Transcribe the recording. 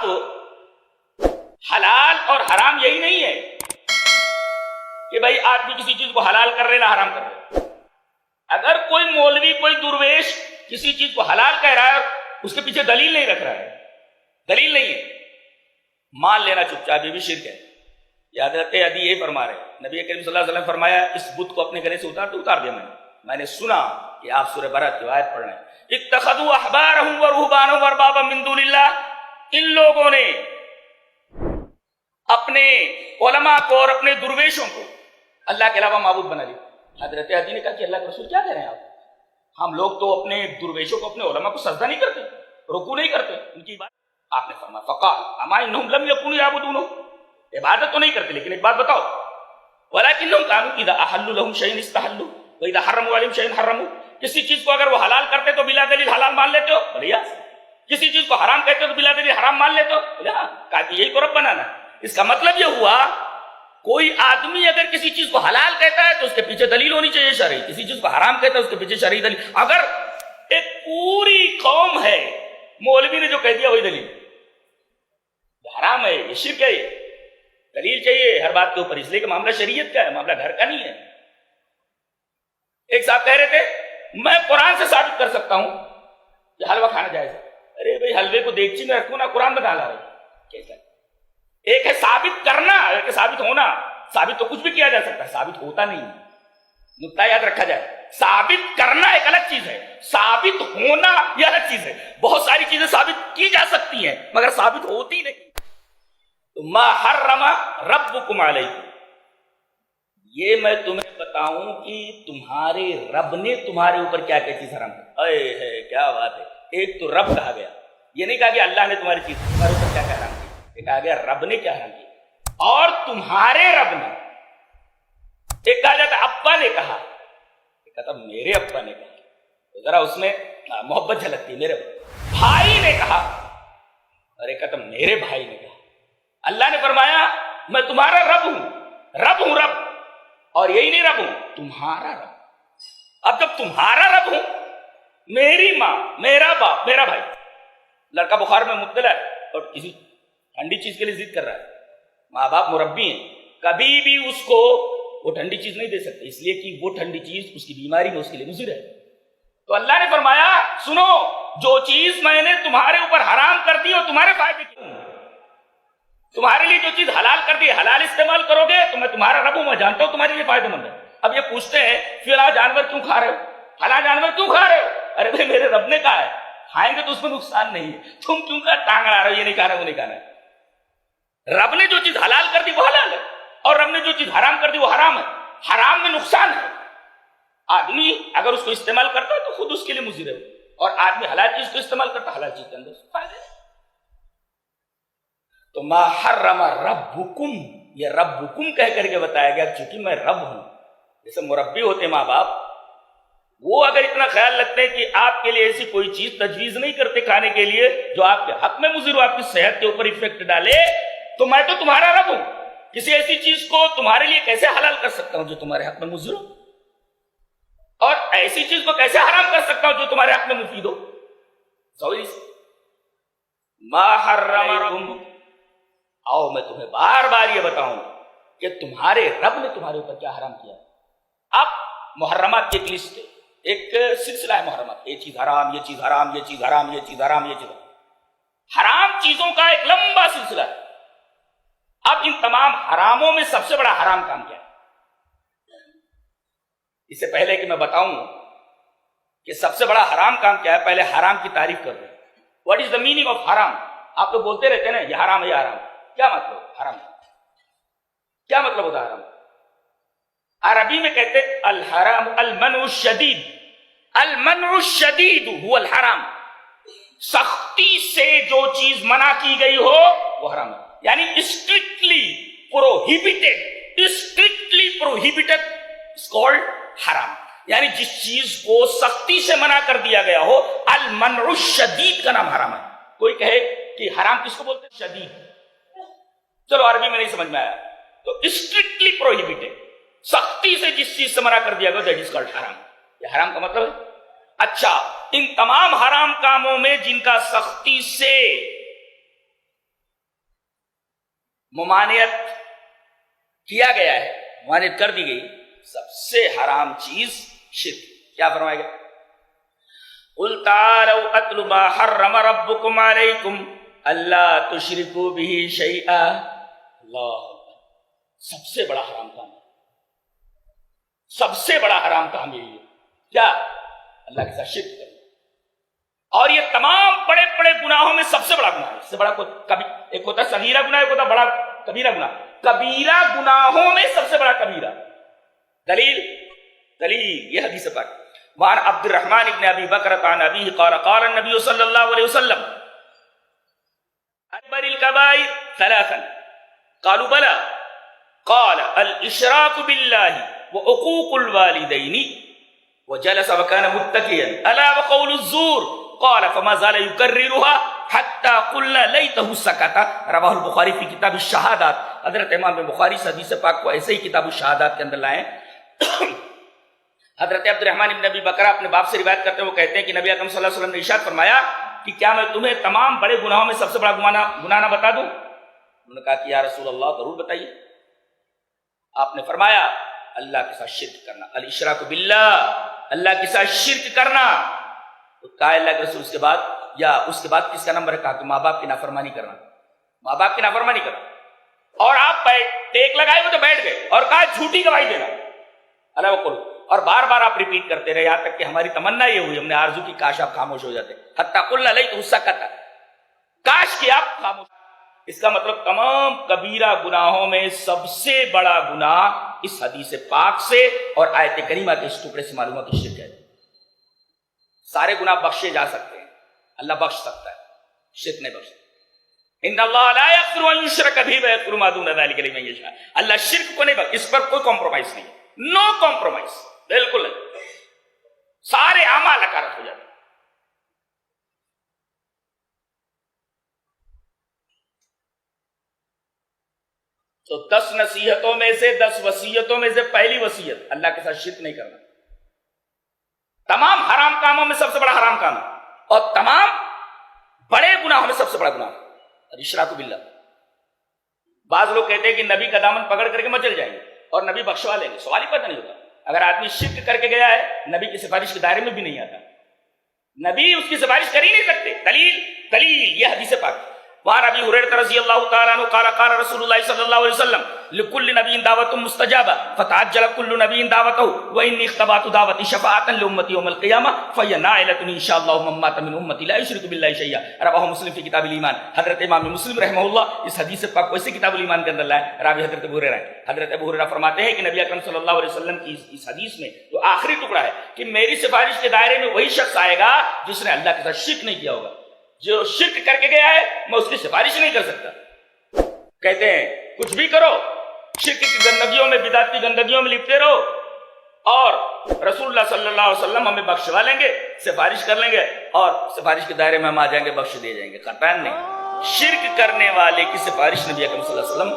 اب حلال اور حرام یہی نہیں ہے کہ بھائی آدمی کسی چیز کو حلال کر رہے نہ حرام کر رہے. اگر کوئی مولوی کوئی درویش کسی چیز کو حلال کہہ رہا ہے اس کے پیچھے دلیل نہیں رکھ رہا ہے, دلیل نہیں ہے, مان لینا چپ چاپ, یہ بھی شرک ہے. حضرت عدی یہ فرما رہے ہیں, نبی کریم صلی اللہ علیہ وسلم فرمایا اس بت کو اپنے گلے سے اتار دیا. میں نے سنا کہ آپ سورہ برات کی آیت پڑھ رہے ہیں, اتخذوا احبارهم ورهبانهم اربابا من دون اللہ. ان لوگوں نے اپنے علماء کو اور اپنے درویشوں کو اللہ کے علاوہ معبود بنا لیا. حضرت عدی نے کہا کہ اللہ کے رسول کیا کہہ رہے ہیں آپ, ہم لوگ تو اپنے درویشوں کو اپنے علماء کو سجدہ نہیں کرتے, رکوع نہیں کرتے ان کی عبادت. آپ نے فرمایا فقال اما انہم لم یکونوا یعبدون, عبادت تو نہیں کرتے لیکن ایک بات بتاؤ, ولکنہم کانوا اذا احلوا لهم شیئا استحلوا واذا حرموا علیہم شیئا حرموا. کسی چیز کو اگر وہ حلال کرتے تو بلا دلیل حلال مان لیتے ہو, بڑھیا. کسی چیز کو حرام کہتے ہو تو بلا دلیل حرام مان لیتے ہو, کہا کہ یہی کو رب بنانا. اس کا مطلب یہ ہوا کوئی آدمی اگر کسی چیز کو حلال کہتا ہے تو اس کے پیچھے دلیل ہونی چاہیے شرعی, کسی چیز کو حرام کہتا ہے اس کے پیچھے شرعی دلیل. اگر ایک پوری قوم ہے مولوی نے جو کہہ دیا وہی دلیل, حرام ہے, یہ شرک ہے, دلیل چاہیے ہر بات کے اوپر, اس لیے کہ معاملہ شریعت کا ہے, معاملہ گھر کا نہیں ہے. ایک صاحب کہہ رہے تھے میں قرآن سے ثابت کر سکتا ہوں کہ حلوہ کھانا جائز ہے. ارے بھائی حلوے کو دیگچی میں رکھو نا, قرآن میں کہاں لا رہے, کیسا؟ ایک ہے ثابت کرنا, ایک ہے ثابت ہونا. ثابت تو کچھ بھی کیا جا سکتا ہے, ثابت ہوتا نہیں. نقطہ یاد رکھا جائے, ثابت کرنا ایک الگ چیز ہے, ثابت ہونا یہ الگ چیز ہے. بہت ساری چیزیں ثابت کی جا سکتی ہیں مگر ثابت ہوتی نہیں. ما حرم ربکم علیکم, یہ میں تمہیں بتاؤں کہ تمہارے رب نے تمہارے اوپر کیا کیا چیز حرام کی. اے ہے کیا بات ہے, ایک تو رب کہا گیا, یہ نہیں کہا کہ اللہ نے تمہاری چیز تمہارے اوپر کیا کیا حرام کی, یہ کہا گیا رب نے کیا حرام کیا. اور تمہارے رب نے, ایک کہا جاتا ابا نے کہا, ایک کہتا میرے ابا نے کہا, تو ذرا اس میں محبت جھلکتی. میرے بھائی نے کہا, اور ایک کہتا میرے بھائی نے کہا. اللہ نے فرمایا میں تمہارا رب ہوں, رب ہوں رب, اور یہی نہیں رب ہوں تمہارا رب. اب جب تمہارا رب ہوں, میری ماں, میرا باپ, میرا بھائی, لڑکا بخار میں مبتلا ہے اور کسی ٹھنڈی چیز کے لیے ضد کر رہا ہے, ماں باپ مربی ہیں, کبھی بھی اس کو وہ ٹھنڈی چیز نہیں دے سکتے, اس لیے کہ وہ ٹھنڈی چیز اس کی بیماری میں اس کے لیے مضر ہے. تو اللہ نے فرمایا سنو, جو چیز میں نے تمہارے اوپر حرام کر دی اور تمہارے فائدے کی, تمہارے لیے جو چیز حلال کر دی, حلال استعمال کرو گے تو میں تمہارا رب ہوں, میں جانتا ہوں تمہارے لیے فائدہ مند ہے. اب یہ پوچھتے ہیں فلاں جانور کیوں کھا رہے ہو, فلاں جانور کیوں کھا رہے ہو. ارے بھائی میرے رب نے کہا ہے, کھائیں گے تو اس میں نقصان نہیں ہے, تم کیوں کا ٹانگ اڑا رہے ہو, یہ نہیں کھا رہے وہ نہیں کھانا ہے. رب نے جو چیز حلال کر دی وہ حلال ہے, اور رب نے جو چیز حرام کر دی وہ حرام ہے. حرام میں نقصان ہے, آدمی اگر اس کو استعمال کرتا ہے تو خود اس کے لیے مضر ہے, اور آدمی حلال چیز کو استعمال کرتا ہے, حلال چیز کے اندر فائدہ ہے. تو ما حرم ربکم, یہ ربکم کہہ کر کے بتایا گیا چونکہ میں رب ہوں. جیسے مربی ہوتے ماں باپ, وہ اگر اتنا خیال رکھتے ہیں کہ آپ کے لیے ایسی کوئی چیز تجویز نہیں کرتے کھانے کے لیے جو آپ کے حق میں مضر ہو, آپ کی صحت کے اوپر ایفیکٹ ڈالے, تو میں تو تمہارا رب ہوں, کسی ایسی چیز کو تمہارے لیے کیسے حلال کر سکتا ہوں جو تمہارے حق میں مضر ہو, اور ایسی چیز کو کیسے حرام کر سکتا ہوں جو تمہارے حق میں مفید ہو. ما حرم, آؤ میں تمہیں بار بار یہ بتاؤں کہ تمہارے رب نے تمہارے اوپر کیا حرام کیا. اب محرمات کی ایک لسٹ ہے, ایک سلسلہ ہے محرمات, یہ چیز حرام, یہ چیز حرام, یہ چیز حرام, یہ چیز حرام, یہ چیز حرام چیزوں کا ایک لمبا سلسلہ ہے. اب ان تمام حراموں میں سب سے بڑا حرام کام کیا ہے؟ اس سے پہلے کہ میں بتاؤں کہ سب سے بڑا حرام کام کیا ہے, پہلے حرام کی تعریف کر دیں. What is the meaning of حرام؟ آپ تو بولتے رہتے ہیں نا یہ حرام ہے, یہ حرام. کیا مطلب حرام, کیا مطلب ہوتا ہے حرام؟ عربی میں کہتے الحرام المنع الشدید, المنع الشدید هو الحرام, سختی سے جو چیز منع کی گئی ہو وہ حرام ہے. یعنی strictly prohibited, strictly prohibited is called حرام. یعنی جس چیز کو سختی سے منع کر دیا گیا ہو, المنع الشدید کا نام حرام ہے. کوئی کہے کہ حرام کس کو بولتے ہیں؟ شدید. چلو عربی میں نہیں سمجھ میں آیا, تو اسٹرکٹلی پروہیبٹڈ, سختی سے جس چیز سے منع کر دیا گیا دیٹ از کالڈ حرام. یہ حرام کا مطلب ہے. اچھا, ان تمام حرام کاموں میں جن کا سختی سے ممانعت کیا گیا ہے، ممانعت کر دی گئی، سب سے حرام چیز شرک. کیا فرمایا گیا؟ قُلْ تَعَالَوْا أَتْلُ مَا حَرَّمَ رَبُّكُمْ عَلَيْكُمْ أَلَّا تُشْرِكُوا بِهِ شَيْئًا. اللہ، سب سے بڑا حرام کام، سب سے بڑا حرام کام یہی ہے. کیا؟ اللہ کے ساتھ شرک کرنا. اور یہ تمام بڑے بڑے گناہوں میں سب سے بڑا گناہ ہے. اس سے بڑا ایک ہوتا ہے صغیرہ گناہ، ایک ہوتا ہے بڑا کبیرہ گناہ. کبیرہ گناہوں میں سب سے بڑا کبیرہ. دلیل یہ حدیث پاک. وعن عبد الرحمن ابن ابی بکرۃ عن ابیہ قال قال النبی صلی اللہ علیہ وسلم اکبر الکبائر ثلاثا قالوا بلى قال الاشراك بالله وعقوق الوالدين وجلس وكان متكئا الا وقول الزور قال فما زال يكررها حتى قلنا ليته سكت. رواه البخاری فی کتاب الشہادات. حضرت امام بخاری اس حدیث پاک کو ایسے ہی کتاب الشہادات کے اندر لائے. حضرت عبد الرحمن ابن ابی بکرہ اپنے باپ سے روایت کرتے ہیں، وہ کہتے ہیں کہ نبی اکرم صلی اللہ علیہ وسلم نے ارشاد فرمایا کہ کیا میں تمہیں تمام بڑے گناہوں میں سب سے بڑا گناہ نہ بتا دوں؟ انہوں نے کہا کہ یا رسول اللہ ضرور بتائیے. آپ نے فرمایا اللہ کے ساتھ شرک کرنا، الاشراک باللہ، اللہ کے ساتھ شرک کرنا. تو کہا اللہ کے رسول اس کے بعد کس کا نمبر ہے؟ کہا کہ ماں باپ کی نافرمانی کرنا، ماں باپ کی نافرمانی کرنا. اور آپ ٹیک لگائے ہوئے تو بیٹھ گئے اور کہا جھوٹی گواہی دینا، اللہ وقل. اور بار بار آپ ریپیٹ کرتے رہے، یہاں تک کہ ہماری تمنا یہ ہوئی، ہم نے آرزو کی کاش آپ خاموش ہو جاتے. حتی قلنا لیتہ سکت، کاش کہ آپ خاموش. اس کا مطلب تمام کبیرہ گناہوں میں سب سے بڑا گناہ اس حدیث پاک سے اور آیت کریمہ کے اس ٹکڑے سے معلوم ہے کہ شرک ہے. سارے گناہ بخشے جا سکتے ہیں، اللہ بخش سکتا ہے، شرک نہیں بخشتا. ان اللہ لا یغفر ان یشرک بہ ویغفر ما دون ذلک لمن یشاء. اللہ شرک کو نہیں بخشتا، اس پر کوئی کمپرومائز نہیں، نو کمپرومائز، بالکل نہیں. سارے اعمال حقارت ہو جاتے. تو 10 نصیحتوں میں سے 10 وصیتوں میں سے پہلی وصیت اللہ کے ساتھ شرک نہیں کرنا. تمام حرام کاموں میں سب سے بڑا حرام کام ہے، اور تمام بڑے گناہوں میں سب سے بڑا گناہ الاشراک باللہ. بعض لوگ کہتے ہیں کہ نبی کا دامن پکڑ کر کے مچل جائیں گے اور نبی بخشوا لیں گے. سوال ہی پتہ نہیں ہوتا. اگر آدمی شرک کر کے گیا ہے، نبی کی سفارش کے دائرے میں بھی نہیں آتا، نبی اس کی سفارش کر ہی نہیں سکتے. دلیل یہ حدیث پاک. وعن ابی ہریرہ رضی اللہ تعالی عنہ قال قال رسول اللہ صلی اللہ علیہ وسلم لكل نبی دعوت مستجابہ فتعجل كل نبی دعوته وانی اختبأت دعوتی شفاعة لامتی یوم القیامہ فهي نائلة ان شاء اللہ من مات من امتی لا یشرک باللہ شیئا. رواہ مسلم فی کتاب الایمان. حضرت امام مسلم رحمہ اللہ اس حدیث پاک کو اسی کتاب الایمان کے اندر لائے. راوی حضرت ابو ہریرہ ہے. حضرت ابو ہریرہ فرماتے ہیں کہ نبی اکرم صلی اللہ علیہ وسلم کی اس حدیث میں جو آخری ٹکڑا ہے کہ میری سفارش کے دائرے میں وہی شخص آئے گا جس نے اللہ کے ساتھ شرک نہیں کیا ہوگا. جو شرک کر کے گیا ہے میں اس کی سفارش نہیں کر سکتا. کہتے ہیں کچھ بھی کرو، شرک کی گندگیوں میں، بدعت کی گندگیوں میں لپٹے رہو، اور رسول اللہ صلی اللہ علیہ وسلم ہمیں بخشوا لیں گے، سفارش کر لیں گے، اور سفارش کے دائرے میں ہم آ جائیں گے، بخش دے جائیں گے. قطعاً نہیں. شرک کرنے والے کی سفارش نبی اکرم صلی اللہ علیہ وسلم